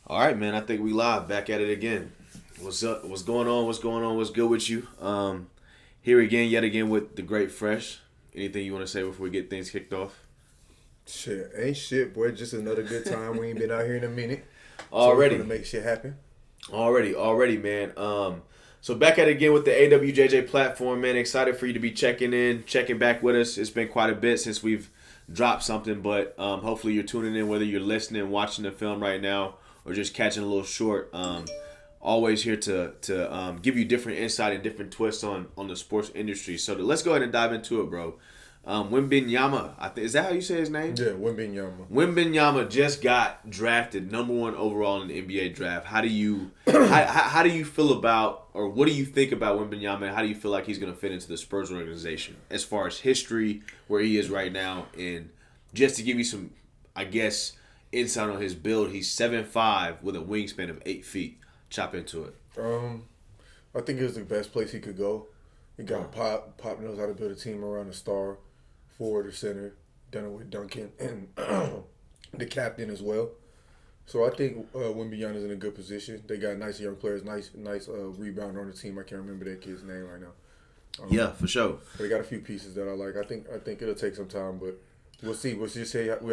All right, man. I think we live back at it again. What's up? What's going on? What's going on? What's good with you? Here again, yet again with the great Fresh. Anything you want to say before we get things kicked off? Shit, ain't shit, boy. Just another good time. We ain't been out here in a minute. Already. So we're gonna make shit happen. Already, man. So back at it again with the AWJJ platform, man. Excited for you to be checking back with us. It's been quite a bit since we've dropped something, but hopefully you're tuning in, whether you're listening, watching the film right now, or just catching a little short. Always here to give you different insight and different twists on the sports industry. So let's go ahead and dive into it, bro. Wembanyama, is that how you say his name? Yeah, Wembanyama. Wembanyama just got drafted number 1 overall in the NBA draft. How do you how do you feel about, or what do you think about Wembanyama, and how do you feel like he's going to fit into the Spurs organization as far as history, where he is right now, and just to give you some, I guess, insight on his build, he's 7'5" with a wingspan of 8 feet. Chop into it. I think it was the best place he could go. He got Pop. Pop knows how to build a team around a star, forward or center. Done it with Duncan and the captain as well. So I think Wembanyama is in a good position. They got nice young players, nice rebounder on the team. I can't remember that kid's name right now. Yeah, for sure. They got a few pieces that I like. I think it'll take some time, but we'll see. We'll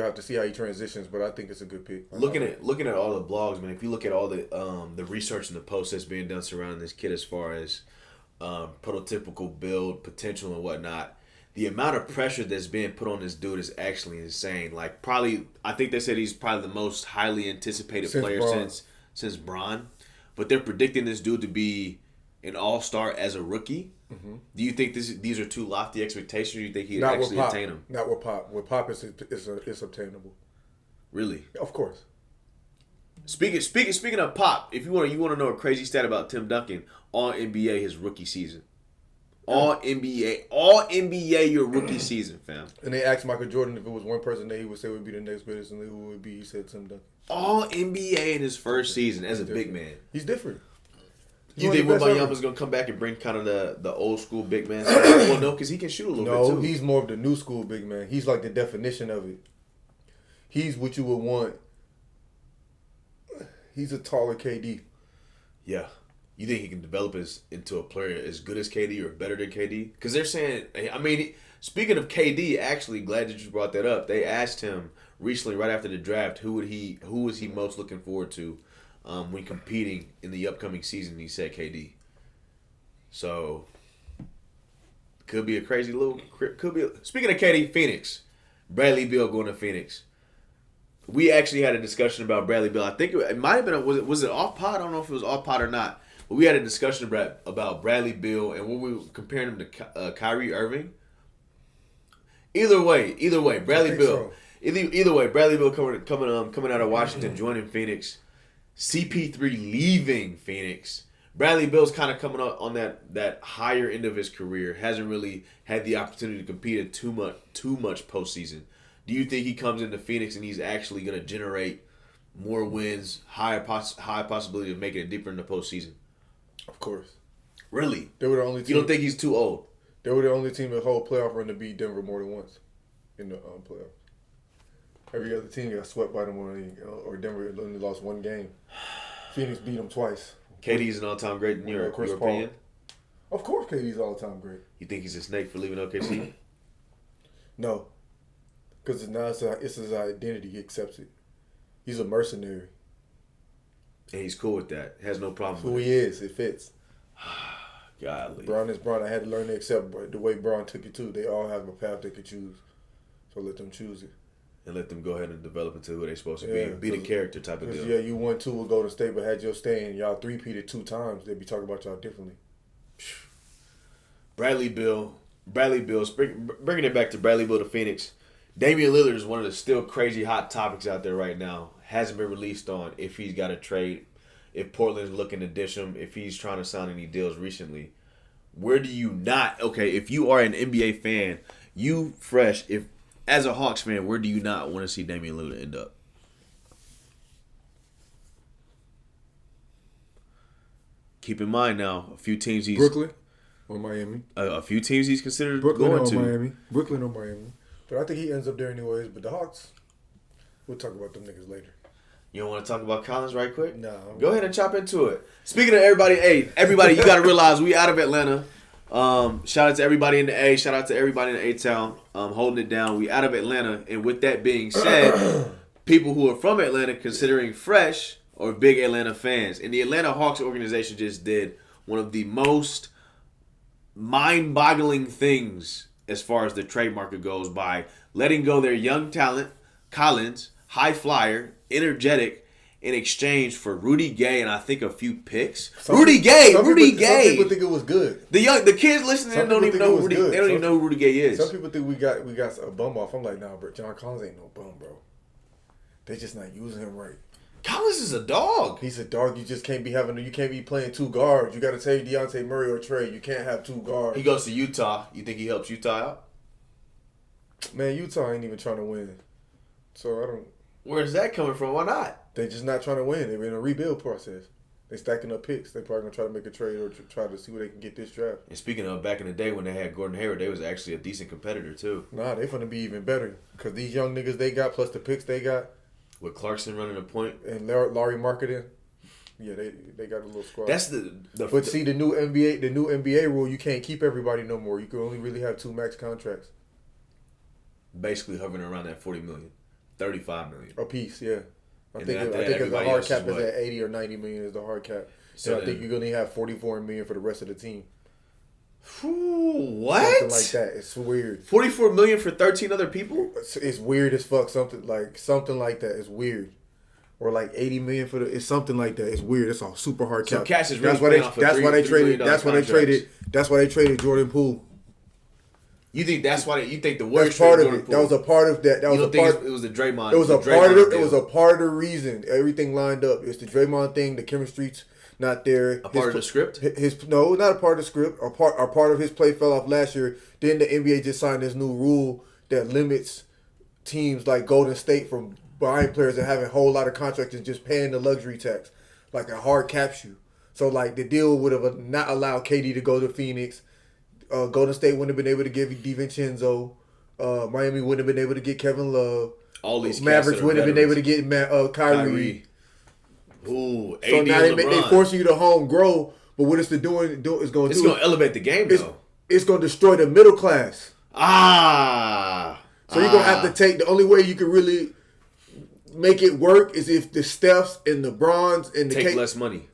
have to see how he transitions, but I think it's a good pick. Looking at all the blogs, man. If you look at all the research and the posts that's being done surrounding this kid, as far as prototypical build potential and whatnot, the amount of pressure that's being put on this dude is actually insane. Like, probably, I think they said he's probably the most highly anticipated player since Bron. But they're predicting this dude to be an all-star as a rookie. Mm-hmm. Do you think these are too lofty expectations, or do you think he'd actually attain them? Not with Pop. With Pop, it's obtainable. Really? Of course. Speaking of Pop, if you want to know a crazy stat about Tim Duncan, all NBA his rookie season. All NBA your rookie season, fam. And they asked Michael Jordan if it was one person that he would say would be the next greatest, and who would be? He said Tim Duncan. All NBA in his first season as a big man. He's different. You think Wembanyama's going to come back and bring kind of the old school big man? Well, no, because he can shoot a little bit too. No, he's more of the new school big man. He's like the definition of it. He's what you would want. He's a taller KD. Yeah. You think he can develop into a player as good as KD or better than KD? Because they're saying, I mean, speaking of KD, actually, glad that you brought that up. They asked him recently, right after the draft, who was he most looking forward to when competing in the upcoming season. He said KD. So, could be a crazy little. Speaking of KD, Phoenix, Bradley Beal going to Phoenix. We actually had a discussion about Bradley Beal. I think it might have been was it off pod? I don't know if it was off pod or not. But we had a discussion about Bradley Beal, and when we were comparing him to Kyrie Irving. Either way, Bradley Beal. So. Either way, Bradley Beal coming out of Washington, joining Phoenix. CP3 leaving Phoenix. Bradley Beal's kind of coming up on that higher end of his career. Hasn't really had the opportunity to compete in too much postseason. Do you think he comes into Phoenix and he's actually going to generate more wins, high possibility of making it deeper in the postseason? Of course. Really? They were the only team. You don't think he's too old? They were the only team in the whole playoff run to beat Denver more than once in the playoffs. Every other team got swept by them, or Denver only lost one game. Phoenix beat them twice. KD's an all-time great in your opinion? Of course KD's all-time great. You think he's a snake for leaving OKC? No. Because now it's his identity. He accepts it. He's a mercenary. And he's cool with that. Has no problem with it. Who he is. It fits. Godly. Braun is Braun. I had to learn to accept the way Braun took it too. They all have a path they could choose. So let them choose it. And let them go ahead and develop into who they're supposed to be. Be the character type of deal. Yeah, you won 2 with Golden State, but had your stay and y'all 3-peated 2 times, they'd be talking about y'all differently. Bradley Beal, bringing it back to Bradley Beal to Phoenix. Damian Lillard is one of the still crazy hot topics out there right now. Hasn't been released on if he's got a trade, if Portland's looking to dish him, if he's trying to sign any deals recently. Where do you not? Okay, if you are an NBA fan, you Fresh, if as a Hawks fan, where do you not want to see Damian Lillard end up? Keep in mind now, a few teams he's Brooklyn. or Miami. A few teams he's considered Brooklyn going or to. Miami. Brooklyn or Miami. But I think he ends up there anyways. But the Hawks, we'll talk about them niggas later. You don't want to talk about Collins right quick? No. Go ahead and chop into it. Speaking of everybody, you got to realize we out of Atlanta. Shout out to everybody in the A. Shout out to everybody in the A-Town holding it down. We out of Atlanta. And with that being said, people who are from Atlanta considering fresh or big Atlanta fans. And the Atlanta Hawks organization just did one of the most mind-boggling things as far as the trade market goes by letting go their young talent, Collins, high flyer, energetic, in exchange for Rudy Gay and I think a few picks. Rudy Gay. Some people think it was good. The kids listening don't even know who Rudy. They don't even know who Rudy Gay is. Some people think we got a bum off. I'm like, nah, bro. John Collins ain't no bum, bro. They just not using him right. Collins is a dog. He's a dog. You just can't be you can't be playing two guards. You got to say Dejounte Murray or Trey. You can't have two guards. He goes to Utah. You think he helps Utah out? Man, Utah ain't even trying to win. So I don't. Where's that coming from? Why not? They just not trying to win. They're in a rebuild process. They stacking up picks. They probably gonna try to make a trade or try to see where they can get this draft. And speaking of back in the day when they had Gordon Hayward, they was actually a decent competitor too. Nah, they finna be even better because these young niggas they got plus the picks they got. With Clarkson running the point and Laurie marketing, yeah, they got a little squad. That's but see the new NBA rule, you can't keep everybody no more. You can only really have 2 max contracts. Basically hovering around that $40 million, $35 million a piece. Yeah, I think the hard cap is at 80 or 90 million is the hard cap. So I think you're gonna have 44 million for the rest of the team. What? Something like that. It's weird. 44 million for 13 other people? It's weird as fuck. Something like that. It's weird. Or like 80 million for it's something like that. It's weird. It's all super hard cap. So cash is really that's why they traded Jordan Poole. You think that's why you think the Warriors part of Jordan it. Poole? That was a part of that. That was a part. It was the Draymond. It was a part of it. It was a part of the reason everything lined up. It's the Draymond thing. The chemistry's not there. A part of the script? No, not a part of the script. A part of his play fell off last year. Then the NBA just signed this new rule that limits teams like Golden State from buying players and having a whole lot of contracts and just paying the luxury tax, like a hard caps you. So like the deal would have not allowed KD to go to Phoenix. Golden State wouldn't have been able to give DiVincenzo. Miami wouldn't have been able to get Kevin Love. All these Mavericks wouldn't have been able to get Kyrie. Ooh, AD so now they forcing you to home grow. But what it's going to elevate the game though. It's going to destroy the middle class. So you're going to have to take the only way you can really make it work is if the Stephs and the Brons and the take less money.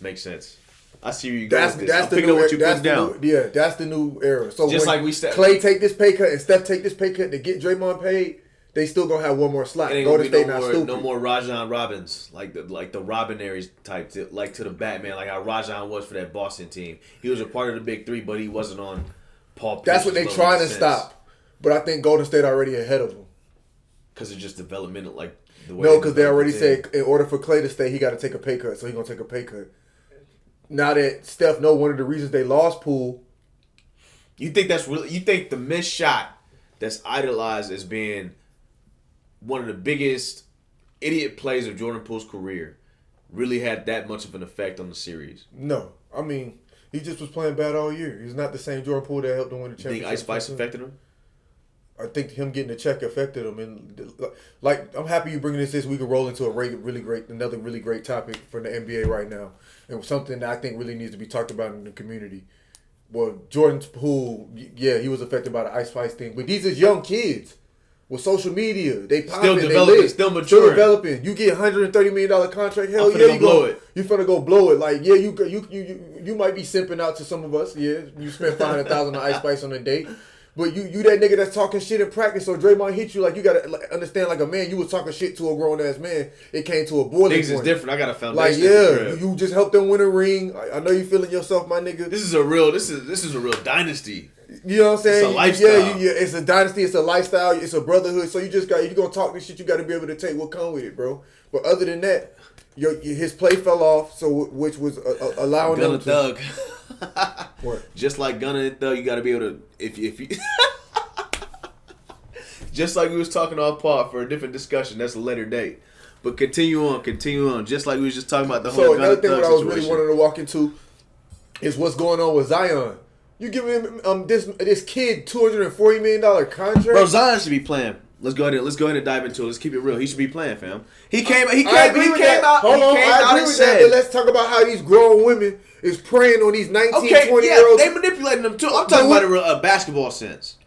Makes sense. I see where you go with this. I'm picking up what you put down. That's the new era. So just when like we said, Clay take this pay cut and Steph take this pay cut to get Draymond paid, they still gonna have one more slot. Golden State not stupid. No more Rajon Robbins, like the Robinaries type, to the Batman, like how Rajon was for that Boston team. He was a part of the big three, but he wasn't on Paul Pierce's That's what they're trying to stop. But I think Golden State already ahead of them. Because it's just developmental, like the way. No, because they already said in order for Clay to stay, he got to take a pay cut, so he's gonna take a pay cut. Now that Steph know one of the reasons they lost Poole. You think that's really? You think the missed shot that's idolized as being one of the biggest idiot plays of Jordan Poole's career really had that much of an effect on the series? No. I mean, he just was playing bad all year. He's not the same Jordan Poole that helped him win the championship. You think Ice Spice affected him? I think him getting the check affected him. And like, I'm happy you bringing this. We can roll into another really great topic for the NBA right now. And something that I think really needs to be talked about in the community. Well, Jordan Poole, yeah, he was affected by the Ice Spice thing. But these is young kids. With social media, they popping, still developing, still maturing. Still developing. You get $130 million contract. Hell yeah, you blow it. You finna go blow it. Like, yeah, you might be simping out to some of us. Yeah, you spent $500,000 on Ice Spice on a date. But you that nigga that's talking shit in practice, so Draymond hit you, like, you gotta understand, like a man, you was talking shit to a grown ass man. It came to a boiling point. Things is different. I got a foundation. Like, you just helped them win a ring. I know you feeling yourself, my nigga. This is a real dynasty. You know what I'm saying? It's a lifestyle. Yeah, it's a dynasty. It's a lifestyle. It's a brotherhood. So you just got, if you're gonna talk this shit, you got to be able to take what come with it, bro. But other than that, his play fell off, so which was allowing Gunna him to. Thug. What? Just like Gunna and Thug, you got to be able to if you. Just like we was talking off pod for a different discussion. That's a later date. But continue on. Just like we was just talking about the whole Gunna Thug situation. So another thing that I was really wanting to walk into is what's going on with Zion. You giving him this kid $240 million contract? Bro, Zion should be playing. Let's go ahead and dive into it. Let's keep it real. He should be playing, fam. He came out and said, but let's talk about how these grown women is preying on these 19, 20-year-olds. They manipulating them too. I'm talking about a basketball sense.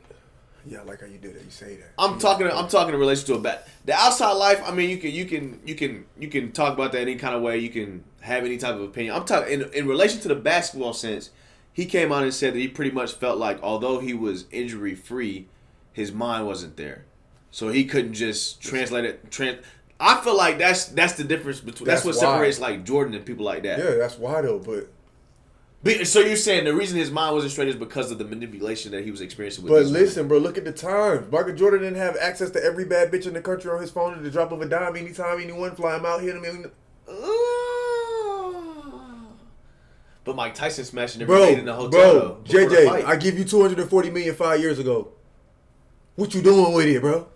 Yeah, I like how you did it. You say that. I'm talking in relation to the outside life. I mean, you can talk about that any kind of way. You can have any type of opinion. I'm talking in relation to the basketball sense. He came out and said that he pretty much felt like although he was injury free, his mind wasn't there, so he couldn't just translate it. I feel like that's the difference between that's what separates like Jordan and people like that. Yeah, that's why though. But so you're saying the reason his mind wasn't straight is because of the manipulation that he was experiencing with. But listen, bro, look at the times. Michael Jordan didn't have access to every bad bitch in the country on his phone at the drop of a dime. Anytime anyone fly him out, hit him. But Mike Tyson smashing every night in the hotel. JJ, I give you $240 million 5 years ago. What you doing with it, bro?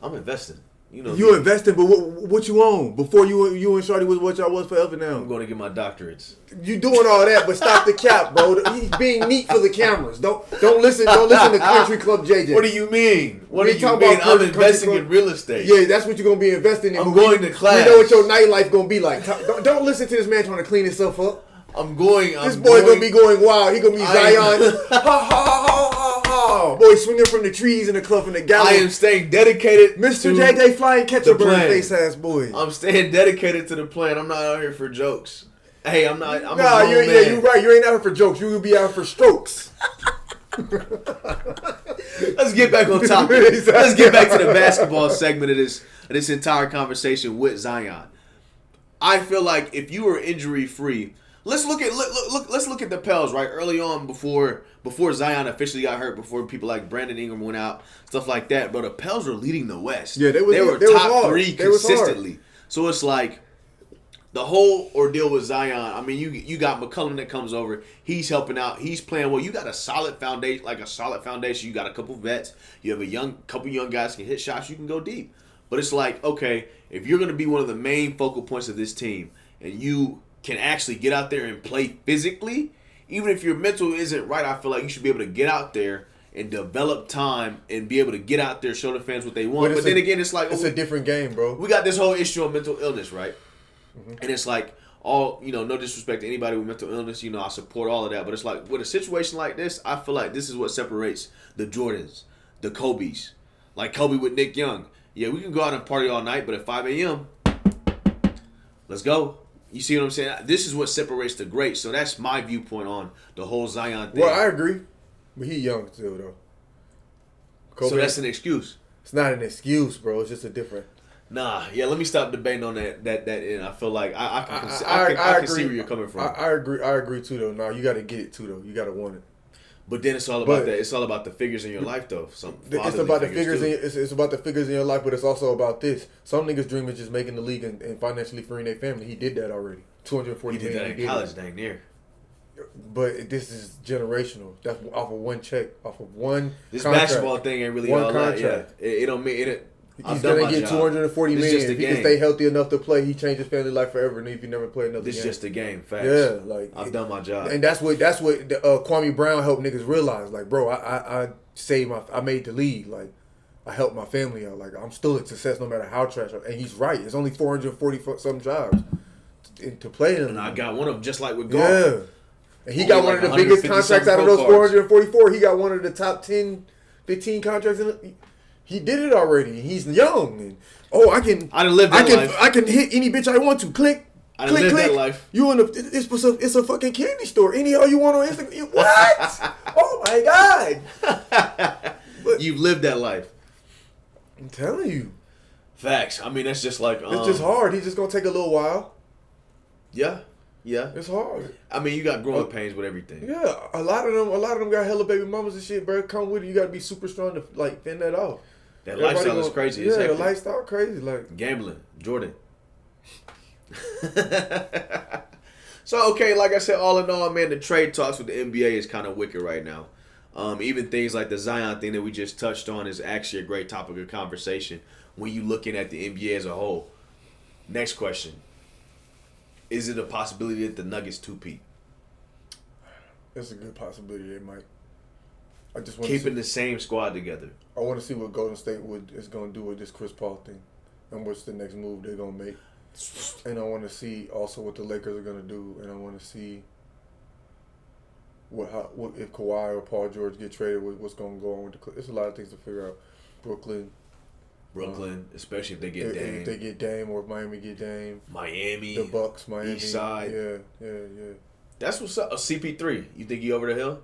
I'm investing. You investing, but what you own? Before you and Shorty was what y'all was forever now. I'm going to get my doctorates. You doing all that, but stop the cap, bro. He's being neat for the cameras. Don't listen to Country Club JJ. What do you mean? What do you mean? I'm investing in real estate. Yeah, that's what you're gonna be investing in. I'm going to class. You know what your nightlife gonna be like. Don't listen to this man trying to clean himself up. This boy gonna be going wild. He gonna be Zion. Ha ha ha ha ha. Boy swinging from the trees in the club in the gallery. I am staying dedicated. Mr. JJ flying catch a bird face ass boy. I'm staying dedicated to the plan. I'm not out here for jokes. Hey, I'm not. I'm you're right. You ain't out here for jokes. You will be out for strokes. Let's get back on topic. Let's get back to the basketball segment of this entire conversation with Zion. I feel like if you were injury free, let's look at the Pels right early on before Zion officially got hurt, before people like Brandon Ingram went out, stuff like that. But the Pels were leading the West. Yeah, they were top 3 consistently. So it's like the whole ordeal with Zion. I mean, you got McCollum that comes over. He's helping out. He's playing well. You got a solid foundation. You got a couple vets. You have a couple young guys can hit shots. You can go deep. But it's like, okay, if you're going to be one of the main focal points of this team and you can actually get out there and play physically, even if your mental isn't right, I feel like you should be able to get out there and develop time and be able to get out there, show the fans what they want. But then again, it's like... It's a different game, bro. We got this whole issue of mental illness, right? Mm-hmm. And it's like, no disrespect to anybody with mental illness, I support all of that. But it's like, with a situation like this, I feel like this is what separates the Jordans, the Kobes. Like Kobe with Nick Young. Yeah, we can go out and party all night, but at 5 a.m., let's go. You see what I'm saying? This is what separates the greats. So that's my viewpoint on the whole Zion thing. Well, I agree. But he young still, though. Kobe, so that's an excuse. It's not an excuse, bro. It's just a different... Nah, yeah, let me stop debating on that end. I feel like I can see where you're coming from. I agree, too, though. Nah, you got to get it, too, though. You got to want it. But then it's all about that. It's all about the figures in your life, though. It's about the figures. It's about the figures in your life, but it's also about this. Some niggas dream of just making the league and financially freeing their family. He did that already. $240 million. He did that in college, dang near. But this is generational. That's off of one check, off of one. This contract. Basketball thing ain't really all that. Yeah, it don't mean it. He's gonna get $240 million if he can stay healthy enough to play. He changed his family life forever, and if he never played another game. This is just a game, facts. Yeah, like I've done my job, and that's what Kwame Brown helped niggas realize. Like, bro, I made the league. Like, I helped my family out. Like, I'm still a success no matter how trash. And he's right. It's only 440 some jobs to play in. And I got one of them, just like with golf. Yeah, and he got one of the biggest contracts out of those 444. He got one of the top 10, 15 contracts in it. He did it already. He's young. And, I done lived that life. I can hit any bitch I want to. Click. I done lived that life. You in it's a fucking candy store. Any all you want on Instagram. What? Oh my God. You've lived that life. I'm telling you. Facts. I mean, that's just like it's just hard. He's just gonna take a little while. Yeah. It's hard. I mean, you got growing pains with everything. Yeah, a lot of them got hella baby mamas and shit, bro. Come with it. You got to be super strong to like fend that off. That lifestyle is crazy. Yeah, the lifestyle crazy. Like gambling, Jordan. So, okay, like I said, all in all, man, the trade talks with the NBA is kind of wicked right now. Even things like the Zion thing that we just touched on is actually a great topic of conversation when you're looking at the NBA as a whole. Next question. Is it a possibility that the Nuggets two-peat? It's a good possibility they might. I just want keeping the same squad together. I want to see what Golden State is going to do with this Chris Paul thing, and what's the next move they're going to make. And I want to see also what the Lakers are going to do, and I want to see what if Kawhi or Paul George get traded, what's going to go on with the Clippers. There's a lot of things to figure out. Brooklyn, especially if they get Dame. If they get Dame, or if Miami get Dame. Miami, the Bucks, Miami, East Side. Yeah. That's what's up. CP3, you think he over the hill?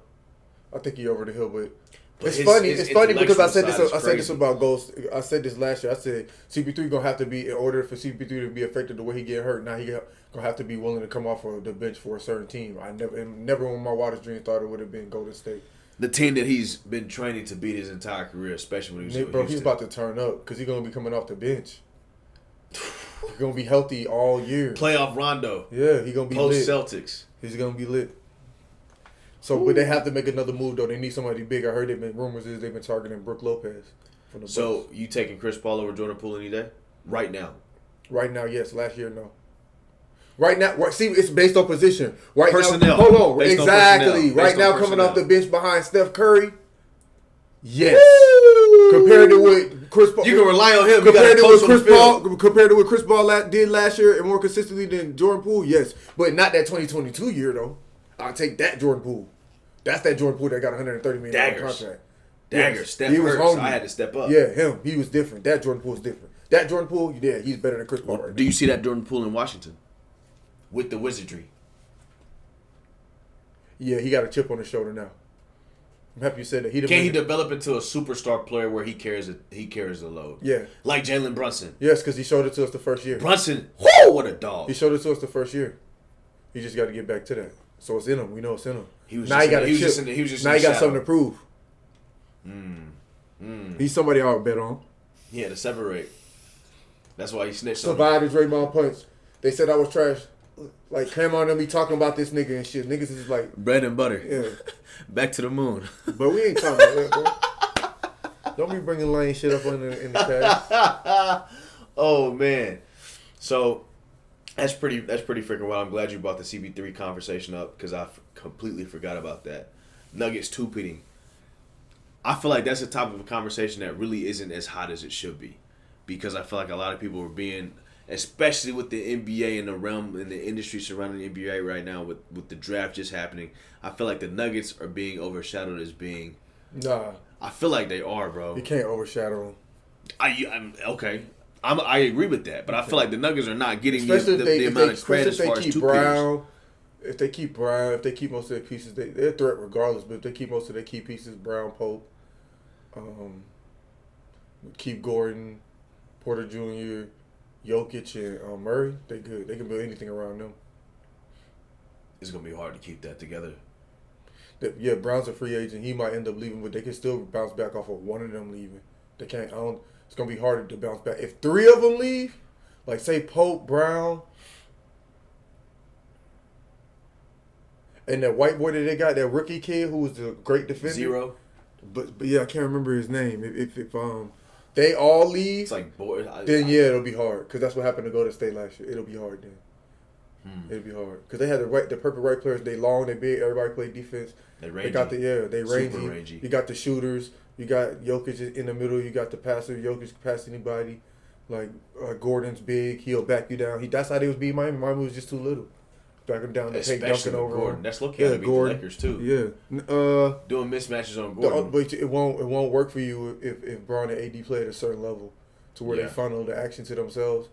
I think he over the hill, but it's his funny because I said intellectual this about Ghost. I said this last year. I said CP3 gonna have to be, in order for CP3 to be affected the way he get hurt. Now he gonna have to be willing to come off of the bench for a certain team. I never in my wildest dreams thought it would have been Golden State. The team that he's been training to beat his entire career, especially when he was with Houston. He's about to turn up because he's gonna be coming off the bench. He's gonna be healthy all year. Playoff Rondo. Yeah, he's gonna be post lit. Celtics. He's gonna be lit. So, but they have to make another move though. They need somebody big. I heard rumors they've been targeting Brook Lopez from the Bucks. So you taking Chris Paul over Jordan Poole any day? Right now. Right now, yes. Last year, no. Right now, see, it's based on position. Right personnel. now, hold on. Based exactly. on right now, personnel. coming off the bench behind Steph Curry. Yes. Woo! Compared to what Chris Paul, you can rely on him. Compared to what Chris Paul did last year, and more consistently than Jordan Poole, yes. But not that 2022 year though. I'll take that Jordan Poole. That's that Jordan Poole that got $130 million contract. Daggers. Steph hurt, so I had to step up. Yeah, him. He was different. That Jordan Poole is different. That Jordan Poole, yeah, he's better than Chris Paul right now. Do you see that Jordan Poole in Washington? With the wizardry. Yeah, he got a chip on his shoulder now. I'm happy you said that. Can he develop into a superstar player where he carries the load? Yeah. Like Jalen Brunson. Yes, because he showed it to us the first year. Brunson, whoo, what a dog. He showed it to us the first year. He just got to get back to that. So it's in him. We know it's in him. He got something to prove. He's somebody I would bet on. He had to separate. That's why he snitched Survived his Draymond punch. They said I was trash. Like, Cam on them be talking about this nigga and shit. Niggas is like... bread and butter. Yeah. Back to the moon. But we ain't talking about that, bro. Don't be bringing lame shit up in the cast. Oh, man. So, that's pretty freaking wild. I'm glad you brought the CP3 conversation up because I completely forgot about that. Nuggets two-peating. I feel like that's a topic of a conversation that really isn't as hot as it should be because I feel like a lot of people are being... especially with the NBA and the realm and the industry surrounding the NBA right now with the draft just happening. I feel like the Nuggets are being overshadowed as being... Nah. I feel like they are, bro. You can't overshadow them. I'm okay. I agree with that, but I feel like the Nuggets are not getting the amount of credit as far as two players. If they keep Brown, if they keep most of their pieces, they're a threat regardless. But if they keep most of their key pieces, Brown, Pope, keep Gordon, Porter Jr., Jokic and Murray, they good. They can build anything around them. It's gonna be hard to keep that together. Yeah, Brown's a free agent. He might end up leaving, but they can still bounce back off of one of them leaving. They can't. It's gonna be harder to bounce back if three of them leave. Like say Pope, Brown, and that white boy that they got, that rookie kid who was a great defender. Zero. But yeah, I can't remember his name. If they all leave, it's like boy. Then yeah, it'll be hard because that's what happened to Golden State last year. It'll be hard then. It'll be hard because they had the perfect right players. They long, they big. Everybody play defense. They rangy. They got they rangy. Super rangy. You got the shooters. You got Jokic in the middle. You got the passer. Jokic can pass anybody. Like Gordon's big. He'll back you down. That's how they was beating Miami. Miami was just too little. Back him down to take dunking over Gordon. That's looking at the Lakers too. Yeah. Doing mismatches on Gordon. But it won't work for you if Braun and AD play at a certain level to where they funnel the action to themselves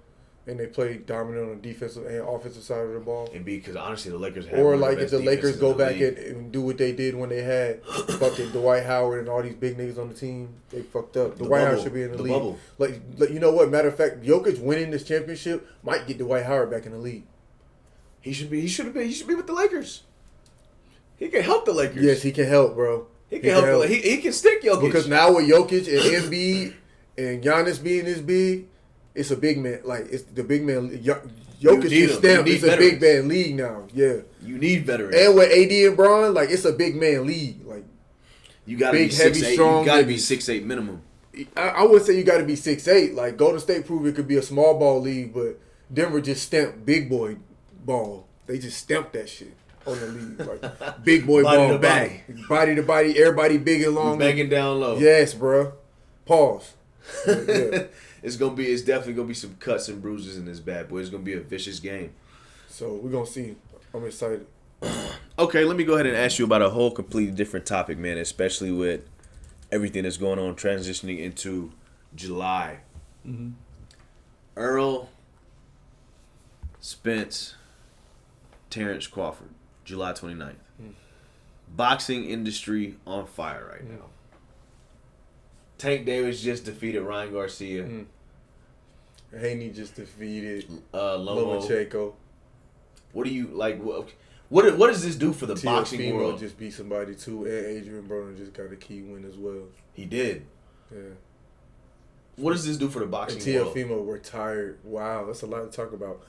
and they play dominant on the defensive and offensive side of the ball. And because honestly the Lakers have or like if the Lakers go back and do what they did when they had fucking Dwight Howard and all these big niggas on the team, they fucked up. Dwight Howard should be in the league. Bubble. Like you know what? Matter of fact, Jokic winning this championship might get Dwight Howard back in the league. He should be with the Lakers. He can help the Lakers. Yes, he can help, bro. He can help. He can stick Jokic. Because now with Jokic and Embiid and Giannis being this big, it's a big man. Like it's the big man. Jokic is stamped. It's a big man league now. Yeah, you need veterans. And with AD and Braun, like it's a big man league. Like you got to be 6'8". Strong. You got to be 6'8" minimum. I wouldn't say you got to be 6'8". Like Golden State proved it could be a small ball league, but Denver just stamped big boy ball. They just stamped that shit. on the league. Like big boy Body ball to back. Body to body, everybody big and long. Banging down low. Yes, bro. Pause. Yeah. It's definitely gonna be some cuts and bruises in this bad boy. It's gonna be a vicious game. So we're gonna see. I'm excited. Okay, let me go ahead and ask you about a whole completely different topic, man, especially with everything that's going on transitioning into July. Mm-hmm. Erol Spence, Terrence Crawford, July 29th. Boxing industry on fire right now. Tank Davis just defeated Ryan Garcia. Haney just defeated Lomo. Lomachenko. What do you like? What does this do for the boxing world? just beat somebody too, and Adrian Broner just got a key win as well. He did. Yeah. What does this do for the boxing and world? Teofimo retired. Wow, that's a lot to talk about.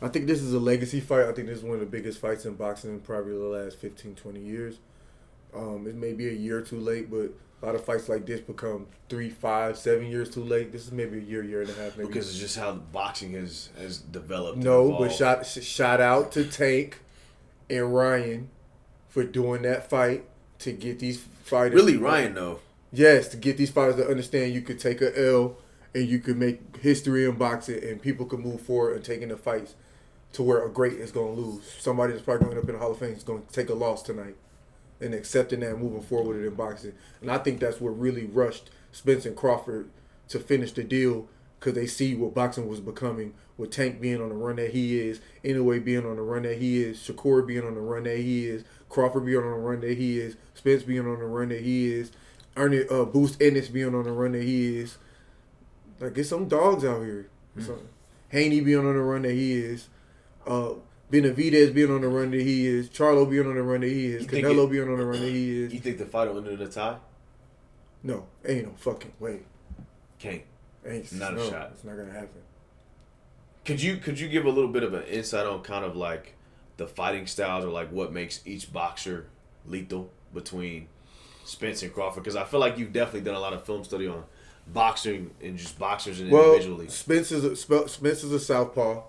I think this is a legacy fight. I think this is one of the biggest fights in boxing in probably the last 15, 20 years. It may be a year too late, but a lot of fights like this become 3, 5, 7 years too late. This is maybe a year and a half. Maybe. Because it's just how boxing has developed. No, but shout out to Tank and Ryan for doing that fight to get these fighters. Really, Ryan, though. Yes, to get these fighters to understand you could take a L and you could make history in boxing and people could move forward and taking the fights to where a great is going to lose. Somebody that's probably going to end up in the Hall of Fame is going to take a loss tonight and accepting that and moving forward with it in boxing. And I think that's what really rushed Spence and Crawford to finish the deal because they see what boxing was becoming with Tank being on the run that he is, Inoue being on the run that he is, Shakur being on the run that he is, Crawford being on the run that he is, Spence being on the run that he is, Boost Ennis being on the run that he is. Like, there's some dogs out here. Haney being on the run that he is. Benavidez being on the run that he is. Charlo being on the run that he is. Canelo being on the run that he is. You think the fight will end in a tie? No. Ain't no fucking way. Can't. Ain't not a shot. It's not going to happen. Could you give a little bit of an insight on kind of like the fighting styles or like what makes each boxer lethal between Spence and Crawford? Because I feel like you've definitely done a lot of film study on boxing and just boxers and individually. Spence is a southpaw,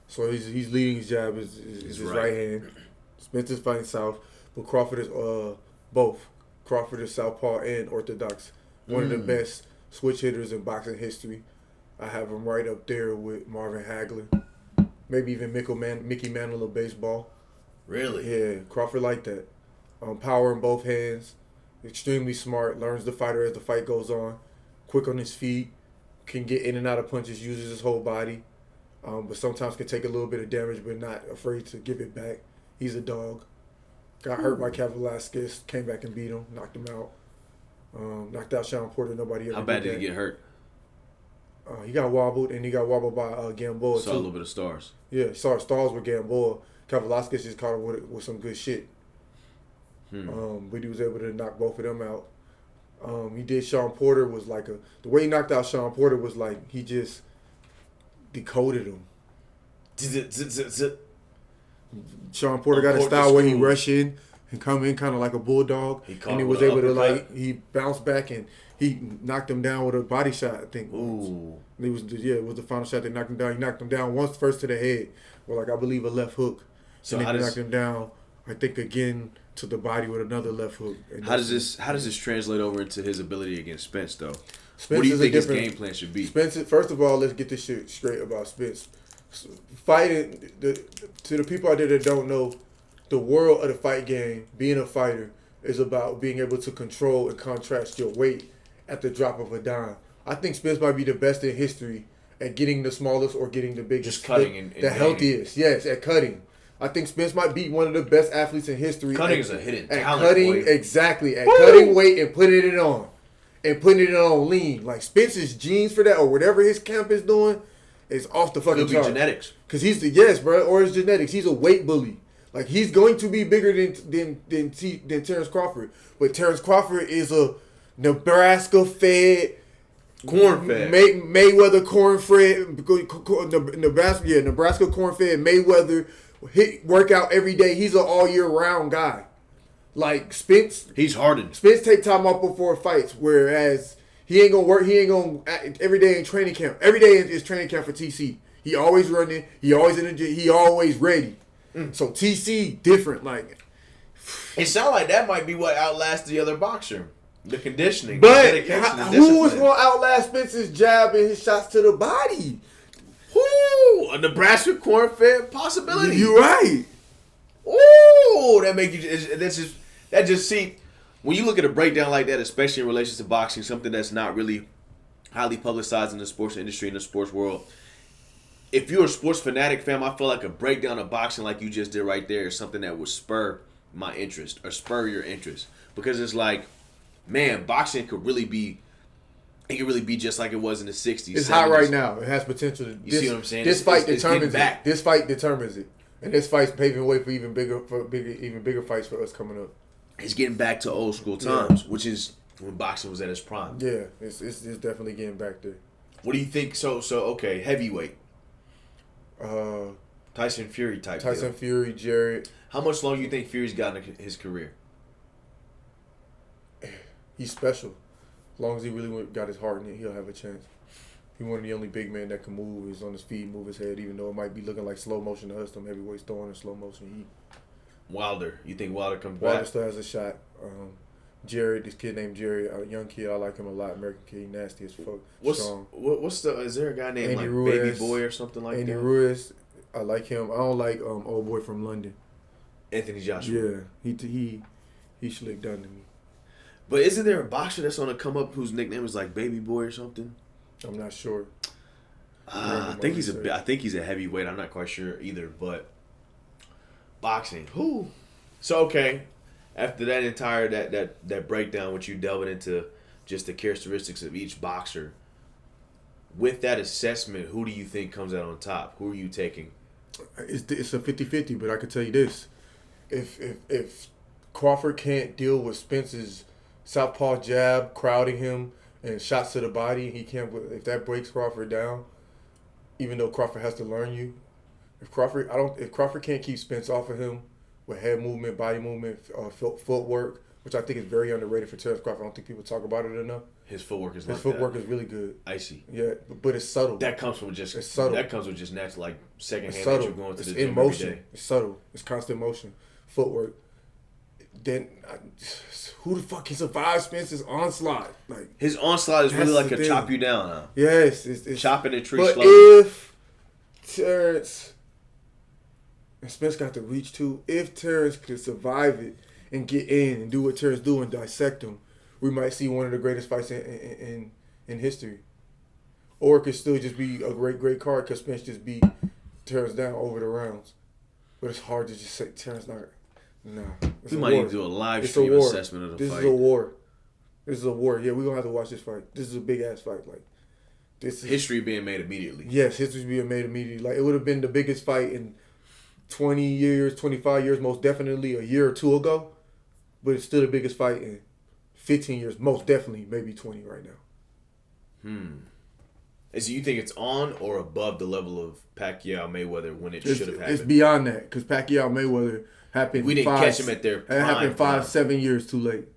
so he's leading his jab is his right hand. Spence is fighting south, but Crawford is both. Crawford is southpaw and orthodox. One of the best switch hitters in boxing history. I have him right up there with Marvin Hagler, maybe even Mickey Mantle of baseball. Really? Yeah, Crawford like that. Power in both hands, extremely smart, learns the fighter as the fight goes on, quick on his feet, can get in and out of punches, uses his whole body, but sometimes can take a little bit of damage but not afraid to give it back. He's a dog. Got hurt by Velasquez, came back and beat him, knocked him out. Knocked out Sean Porter, nobody ever How bad did did he get hurt? He got wobbled, and he got wobbled by Gamboa, Saw too. a little bit of stars. Yeah, saw stars with Gamboa. Velasquez just caught him with some good shit. But he was able to knock both of them out. He did Sean Porter was like the way he knocked out Sean Porter was like he just decoded him. Sean Porter got a style where he rush in and come in kind of like a bulldog, and he was able to he bounced back and he knocked him down with a body shot. I think. Ooh. It was the final shot that knocked him down. He knocked him down once first to the head, or I believe a left hook. So and then he knocked him down. I think again to the body with another left hook. How does this translate over into his ability against Spence though? Spence what do you think his game plan should be? Spence, first of all, let's get this shit straight about Spence. Fighting to the people out there that don't know, the world of the fight game, being a fighter is about being able to control and contrast your weight at the drop of a dime. I think Spence might be the best in history at getting the smallest or getting the biggest. Just cutting and the healthiest. Yes, at cutting. I think Spence might be one of the best athletes in history. Cutting is a hidden at talent. Cutting, exactly. At cutting weight and putting it on. And putting it on lean. Like Spence's genes for that or whatever his camp is doing is off the fucking chart. Could be genetics. Because yes, bro, or his genetics. He's a weight bully. Like he's going to be bigger than Terrence Crawford. But Terrence Crawford is a Nebraska-fed, corn-fed, Mayweather corn-fed, Nebraska corn-fed Mayweather. Work out every day. He's an all year round guy. Like Spence, he's hardened. Spence take time off before fights, whereas he ain't gonna work. He ain't gonna every day in training camp. Every day is training camp for TC. He always running. He always in the gym. He always ready. So TC different. Like it sounds like that might be what outlasts the other boxer. The conditioning, but the dedication, the who was discipline. going to outlast Spence's jab and his shots to the body? Ooh, a Nebraska corn-fed possibility. You're right. Ooh, that make you. That just see when you look at a breakdown like that, especially in relation to boxing, something that's not really highly publicized in the sports industry, in the sports world. If you're a sports fanatic, fam, I feel like a breakdown of boxing like you just did right there is something that would spur my interest or spur your interest, because it's like, man, boxing could really be. It could really be just like it was in the 60s. It's 70s. hot right now. It has potential. You see what I'm saying? This fight it's determines back. it. This fight determines it, and this fight's paving way for even bigger fights for us coming up. It's getting back to old school times, which is when boxing was at its prime. Yeah, it's definitely getting back there. What do you think? So okay, heavyweight. Tyson Fury type. Tyson deal. Fury, Jared. How much longer do you think Fury's got in his career? He's special. As long as he really got his heart in it, he'll have a chance. He's one of the only big men that can move. He's on his feet, move his head, even though it might be looking like slow motion to us. Them heavyweights throwing in slow motion. Wilder. You think Wilder comes Wilder back? still has a shot. Jared, this kid named Jared, a young kid, I like him a lot. American kid, he nasty as fuck. Strong. Is there a guy named Andy like Ruiz, Baby Boy or something like Andy that? Ruiz, I like him. I don't like old boy from London. Anthony Joshua. Yeah, he slick done to me. But isn't there a boxer that's on the come up whose nickname is like Baby Boy or something? I'm not sure. I think he's a heavyweight. I'm not quite sure either. But boxing, who? So okay, after that entire that breakdown, which you delving into just the characteristics of each boxer, with that assessment, who do you think comes out on top? Who are you taking? It's a 50-50, but I can tell you this: if Crawford can't deal with Spence's southpaw jab, crowding him, and shots to the body, he can't. If that breaks Crawford down, even though Crawford has to learn you, if Crawford can't keep Spence off of him with head movement, body movement, footwork, which I think is very underrated for Terrence Crawford. I don't think people talk about it enough. His footwork is is really good. Icy. Yeah, but it's subtle. That comes from just it's subtle. That comes with just natural, like secondhand subtle. nature going to It's the gym in motion. every day. It's subtle. It's constant motion. Footwork. Then who the fuck can survive Spence's onslaught? Like his onslaught is really like a chop you down now. Yes, it's chopping the tree but slowly. If Terrence and Spence got the reach too, if Terrence could survive it and get in and do what Terrence do and dissect him, we might see one of the greatest fights in history. Or it could still just be a great card because Spence just beat Terrence down over the rounds. But it's hard to just say Terrence not. Nah. We might need to do a live stream assessment of the fight. This is a war. This is a war. Yeah, we're going to have to watch this fight. This is a big-ass fight. Like, this is history being made immediately. Yes, history's being made immediately. Like, it would have been the biggest fight in 20 years, 25 years, most definitely a year or two ago. But it's still the biggest fight in 15 years, most definitely, maybe 20 right now. So you think it's on or above the level of Pacquiao Mayweather when it should have happened? It's beyond that because Pacquiao Mayweather happened. We didn't catch him at their prime. It happened 5-7 years too late.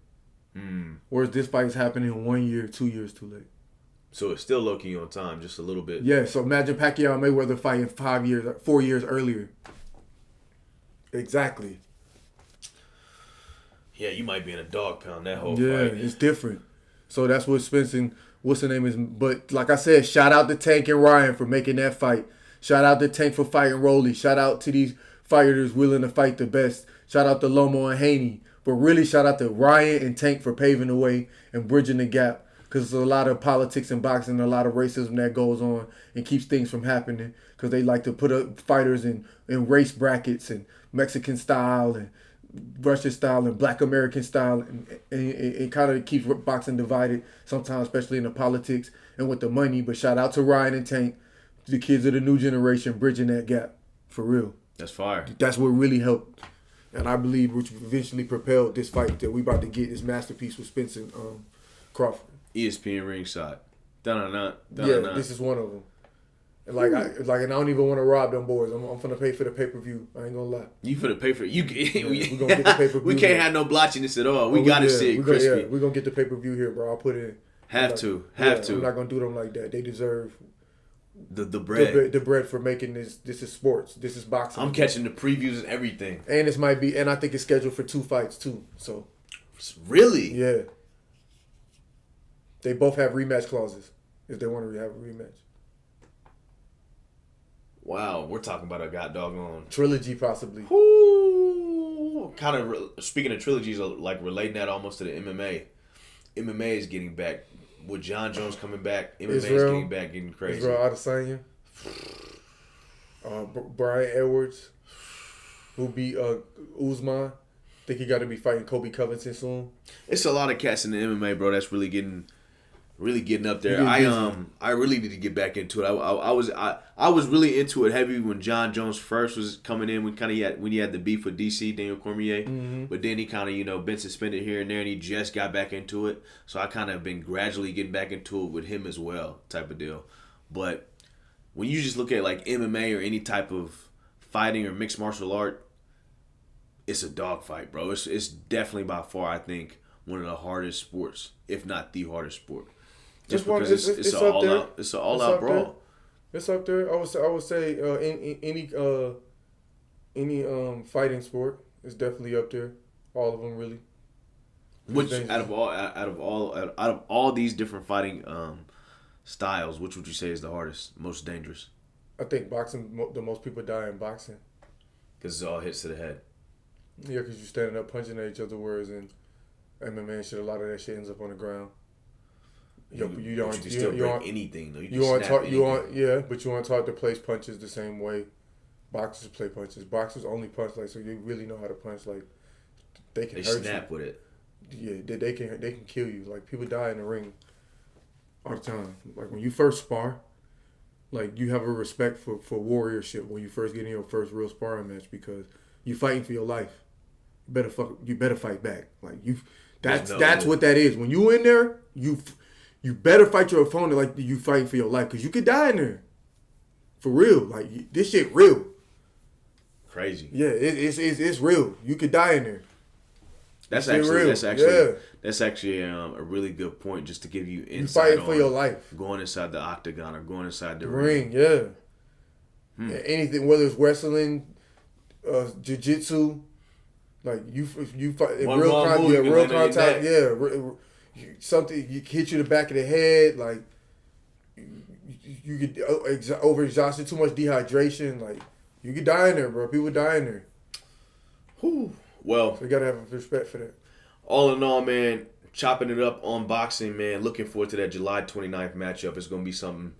Mm. Whereas this fight is happening 1 year, 2 years too late. So it's still low key on time, just a little bit. Yeah. So imagine Pacquiao Mayweather fighting 4 years earlier. Exactly. Yeah, you might be in a dog pound that whole fight. Yeah, it's different. So that's what Spence and what's the name is. But like I said, shout out to Tank and Ryan for making that fight. Shout out to Tank for fighting Rolly. Shout out to these fighters willing to fight the best. Shout out to Lomo and Haney. But really shout out to Ryan and Tank for paving the way and bridging the gap. Because there's a lot of politics in boxing, a lot of racism that goes on and keeps things from happening. Because they like to put up fighters in race brackets and Mexican style and Russian style and Black American style, and it kind of keeps boxing divided sometimes, especially in the politics and with the money. But shout out to Ryan and Tank, the kids of the new generation, bridging that gap for real. That's fire. That's what really helped, and I believe which eventually propelled this fight that we about to get, this masterpiece with Spence and Crawford. ESPN ringside. This is one of them. And and I don't even want to rob them boys. I'm finna pay for the pay-per-view. I ain't gonna lie. You finna pay for it. We gonna get the pay-per-view. We can't have no blotchiness at all. We gotta see it crispy. We're gonna get the pay-per-view here, bro. I'll put it in. Have to. I'm not gonna do them like that. They deserve The bread. The bread for making this. This is sports. This is boxing. I'm catching the previews and everything. And this might be, and I think it's scheduled for 2 fights too. So. Really? Yeah. They both have rematch clauses if they want to have a rematch. Wow, we're talking about a god doggone trilogy, possibly. Kind of speaking of trilogies, like relating that almost to the MMA. MMA is getting back. With John Jones coming back, MMA is getting back, getting crazy. Israel Adesanya. Brian Edwards, who beat Usman. Think he got to be fighting Kobe Covington soon. It's a lot of cats in the MMA, bro. That's really getting up there. I really need to get back into it. I was really into it heavy when John Jones first was coming in. When he had the beef with DC Daniel Cormier, but then he kind of been suspended here and there, and he just got back into it. So I kind of been gradually getting back into it with him as well, type of deal. But when you just look at like MMA or any type of fighting or mixed martial art, it's a dogfight, bro. It's definitely by far, I think, one of the hardest sports, if not the hardest sport. Just because it's an all-out brawl. It's up there. I would say any fighting sport is definitely up there. All of them, really. Which out of all these different fighting styles, which would you say is the hardest, most dangerous? I think boxing. The most people die in boxing because it's all hits to the head. Yeah, because you're standing up punching at each other, whereas in MMA and shit, a lot of that shit ends up on the ground. You still break anything though. You aren't taught to place punches the same way boxers play punches. Boxers only punch so you really know how to punch. Like they can hurt snap you. With it. Yeah, they can kill you. Like people die in the ring all the time. Like when you first spar, like you have a respect for warriorship when you first get in your first real sparring match because you fighting for your life. You better fight back. Like that's what that is. When you in there, you better fight your opponent like you fighting for your life because you could die in there. For real. Like this shit real. Crazy. Yeah, it's real. You could die in there. That's actually a really good point just to give you insight. You fighting for your life. Going inside the octagon or going inside the ring. Yeah. Anything, whether it's wrestling, jiu-jitsu, like you fight in real contact, something you hit you in the back of the head, like you get overexhausted, too much dehydration, like you could die in there, bro. People die in there. Whew. Well, so you gotta have respect for that. All in all, man, chopping it up on boxing, man. Looking forward to that July 29th matchup. It's gonna be something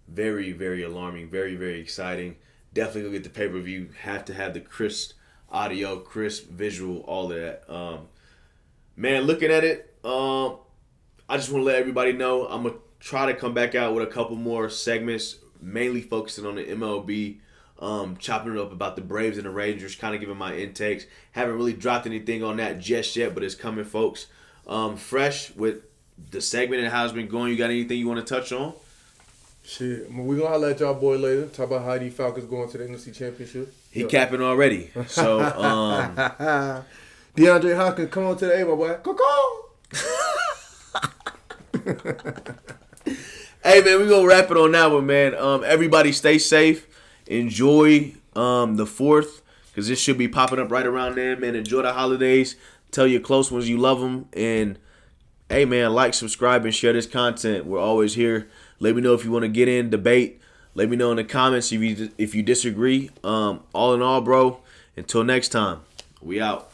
very, very alarming, very, very exciting. Definitely gonna get the pay-per-view. Have to have the crisp audio, crisp visual, all of that. Man, looking at it, I just want to let everybody know I'm gonna try to come back out with a couple more segments, mainly focusing on the MLB, chopping it up about the Braves and the Rangers, kind of giving my intakes. Haven't really dropped anything on that just yet, but it's coming, folks. Fresh with the segment and how it's been going. You got anything you want to touch on? Shit, we're going to holler at y'all boy later. Talk about how these Falcons going to the NFC Championship. He capping already. So, DeAndre Hopkins, come on to the A, my boy. Hey, man, we're going to wrap it on that one, man. Everybody stay safe. Enjoy the 4th, because this should be popping up right around there, man. Enjoy the holidays. Tell your close ones you love them. And, hey, man, like, subscribe, and share this content. We're always here. Let me know if you want to get in, debate. Let me know in the comments if you disagree. All in all, bro, until next time, we out.